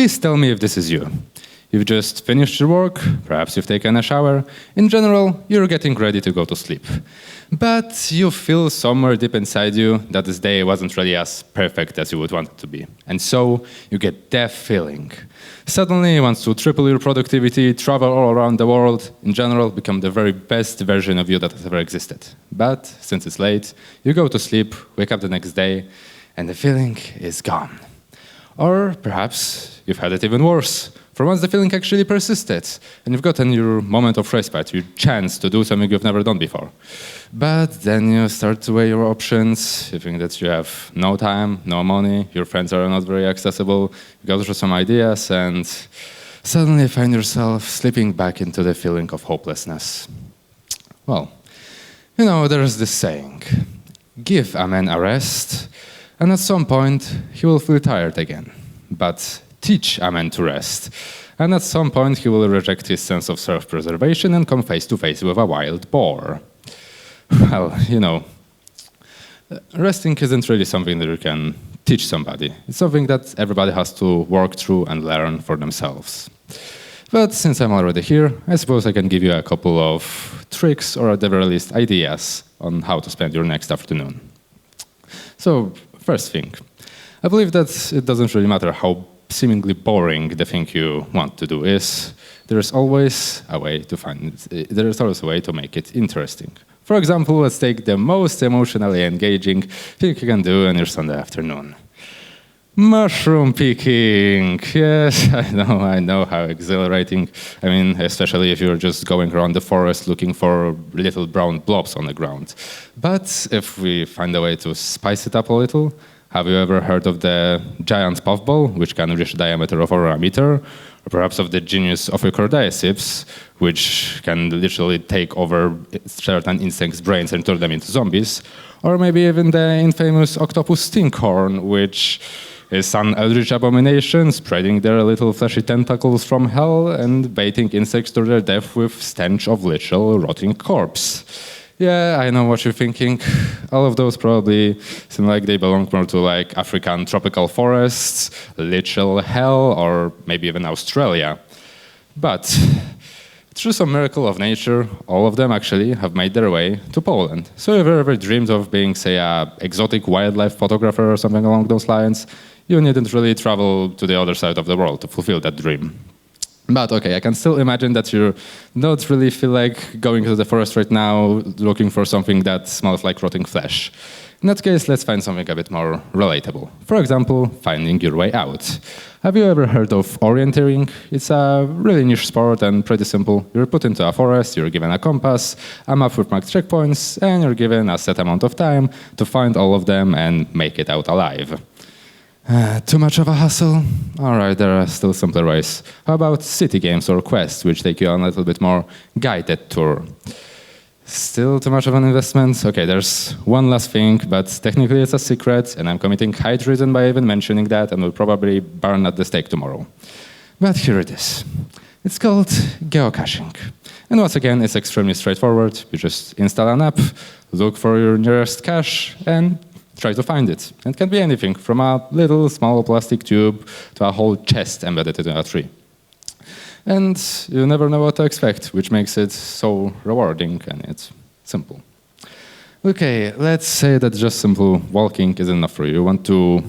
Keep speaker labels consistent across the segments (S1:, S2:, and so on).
S1: Please tell me if this is you. You've just finished your work, perhaps you've taken a shower. In general, you're getting ready to go to sleep. But you feel somewhere deep inside you that this day wasn't really as perfect as you would want it to be. And so you get that feeling. Suddenly you want to triple your productivity, travel all around the world, in general, become the very best version of you that has ever existed. But since it's late, you go to sleep, wake up the next day, and the feeling is gone. Or perhaps you've had it even worse. For once the feeling actually persisted, and you've gotten your moment of respite, your chance to do something you've never done before. But then you start to weigh your options. You think that you have no time, no money, your friends are not very accessible, you go through some ideas, and suddenly you find yourself slipping back into the feeling of hopelessness. Well, there's this saying, give a man a rest, and at some point he will feel tired again. But teach a man to rest, and at some point he will reject his sense of self-preservation and come face to face with a wild boar. Well, resting isn't really something that you can teach somebody. It's something that everybody has to work through and learn for themselves. But since I'm already here, I suppose I can give you a couple of tricks, or at the very least ideas, on how to spend your next afternoon. So, first thing, I believe that it doesn't really matter how seemingly boring the thing you want to do is. There's always a way to make it interesting. For example, let's take the most emotionally engaging thing you can do on your Sunday afternoon. Mushroom picking! Yes, I know how exhilarating. I mean, especially if you're just going around the forest looking for little brown blobs on the ground. But if we find a way to spice it up a little, have you ever heard of the giant puffball, which can reach a diameter of over a meter? Or perhaps of the genius of Ophiocordyceps, which can literally take over certain insects' brains and turn them into zombies? Or maybe even the infamous octopus stinkhorn, which is an eldritch abomination, spreading their little fleshy tentacles from hell and baiting insects to their death with stench of literal rotting corpse. Yeah, I know what you're thinking. All of those probably seem like they belong more to African tropical forests, literal hell, or maybe even Australia. But through some miracle of nature, all of them actually have made their way to Poland. So if you ever dreamed of being, say, an exotic wildlife photographer or something along those lines, you needn't really travel to the other side of the world to fulfill that dream. But okay, I can still imagine that you don't really feel like going to the forest right now looking for something that smells like rotting flesh. In that case, let's find something a bit more relatable. For example, finding your way out. Have you ever heard of orienteering? It's a really niche sport and pretty simple. You're put into a forest, you're given a compass, a map with marked checkpoints, and you're given a set amount of time to find all of them and make it out alive. Too much of a hassle? Alright, there are still simpler ways. How about city games or quests, which take you on a little bit more guided tour? Still too much of an investment? Okay, there's one last thing, but technically it's a secret, and I'm committing high treason by even mentioning that, and will probably burn at the stake tomorrow. But here it is. It's called geocaching. And once again, it's extremely straightforward. You just install an app, look for your nearest cache, and try to find it. It can be anything, from a little small plastic tube to a whole chest embedded in a tree. And you never know what to expect, which makes it so rewarding, and it's simple. Okay, let's say that just simple walking is enough for you. You want to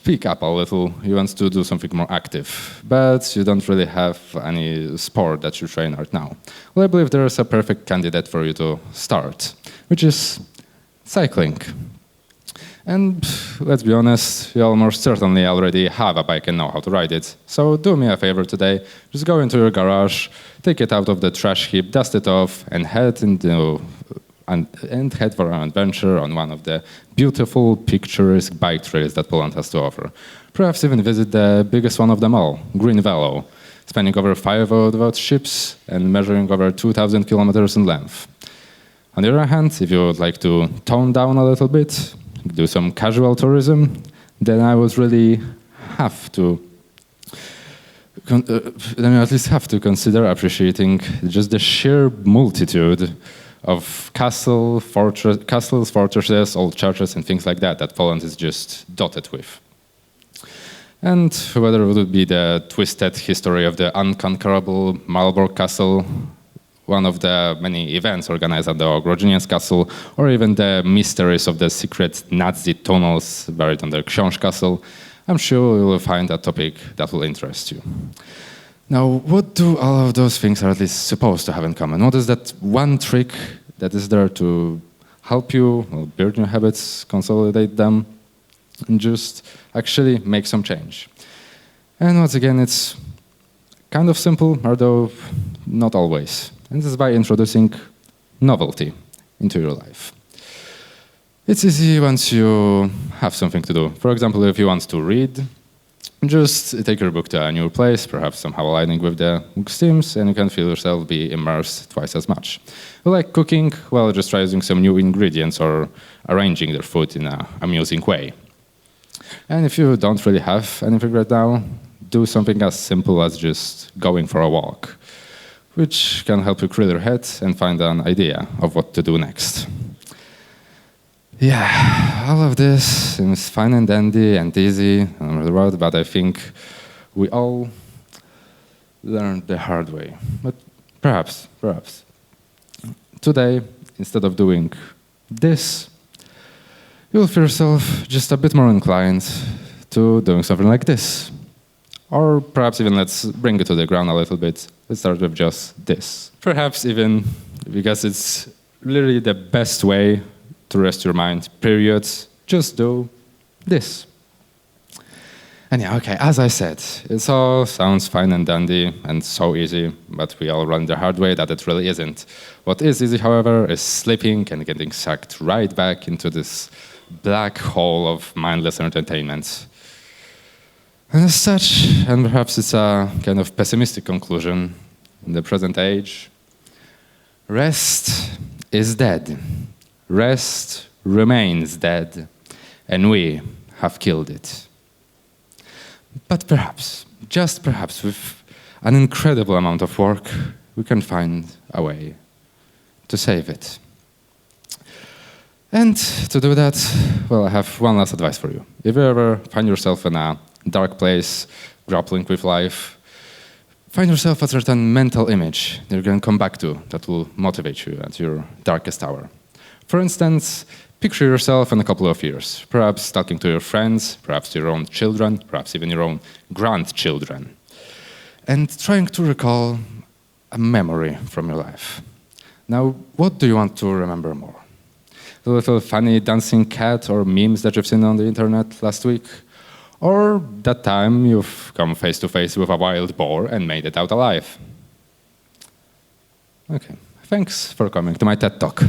S1: pick up a little, you want to do something more active, but you don't really have any sport that you train right now. Well, I believe there is a perfect candidate for you to start, which is cycling. And let's be honest, you almost certainly already have a bike and know how to ride it. So do me a favor today, just go into your garage, take it out of the trash heap, dust it off, and head for an adventure on one of the beautiful, picturesque bike trails that Poland has to offer. Perhaps even visit the biggest one of them all, Green Velo, spanning over 5 of ships and measuring over 2,000 kilometers in length. On the other hand, if you would like to tone down a little bit, do some casual tourism, then I would really have to at least have to consider appreciating just the sheer multitude of castles, fortresses, old churches, and things like that Poland is just dotted with. And whether it would be the twisted history of the unconquerable Marlborough Castle, one of the many events organized at the Ogrodzeniec Castle, or even the mysteries of the secret Nazi tunnels buried under Książ Castle, I'm sure you will find a topic that will interest you. Now, what do all of those things are at least supposed to have in common? What is that one trick that is there to help you build new habits, consolidate them, and just actually make some change? And once again, it's kind of simple, although not always. And this is by introducing novelty into your life. It's easy once you have something to do. For example, if you want to read, just take your book to a new place, perhaps somehow aligning with the book's themes, and you can feel yourself be immersed twice as much. You like cooking? Well, just try using some new ingredients or arranging their food in an amusing way. And if you don't really have anything right now, do something as simple as just going for a walk, which can help you clear your head and find an idea of what to do next. Yeah, all of this seems fine and dandy and easy on the road, but I think we all learned the hard way. But perhaps, today, instead of doing this, you'll feel yourself just a bit more inclined to doing something like this. Or perhaps even let's bring it to the ground a little bit. Let's start with just this. Perhaps even because it's literally the best way to rest your mind, period. Just do this. And yeah, okay, as I said, it all sounds fine and dandy and so easy, but we all learned the hard way that it really isn't. What is easy, however, is slipping and getting sucked right back into this black hole of mindless entertainment. And as such, and perhaps it's a kind of pessimistic conclusion in the present age, rest is dead. Rest remains dead, and we have killed it. But perhaps, just perhaps, with an incredible amount of work, we can find a way to save it. And to do that, well, I have one last advice for you. If you ever find yourself in a dark place, grappling with life, find yourself a certain mental image that you're going to come back to that will motivate you at your darkest hour. For instance, picture yourself in a couple of years, perhaps talking to your friends, perhaps your own children, perhaps even your own grandchildren, and trying to recall a memory from your life. Now, what do you want to remember more? The little funny dancing cat or memes that you've seen on the internet last week? Or that time you've come face to face with a wild boar and made it out alive? Okay, thanks for coming to my TED Talk.